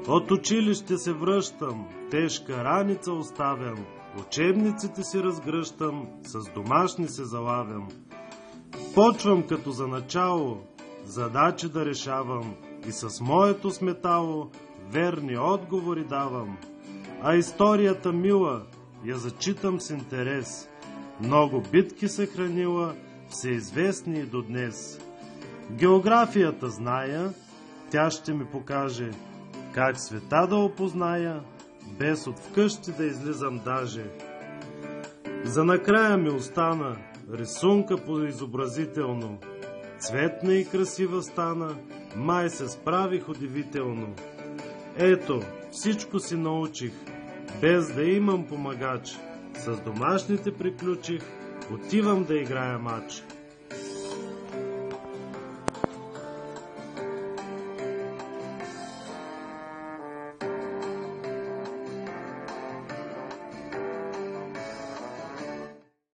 От училище се връщам, тежка раница оставям, учебниците си разгръщам, с домашни се залавям. Почвам като за начало, задачи да решавам и с моето сметало верни отговори давам. А историята мила, я зачитам с интерес. Много битки се хранила, всеизвестни и до днес. Географията зная, тя ще ми покаже как света да опозная, без от вкъщи да излизам даже. За накрая ми остана рисунка по-изобразително. Цветна и красива стана, май се справих удивително. Ето, всичко си научих, без да имам помагач. С домашните приключих, отивам да играя мач.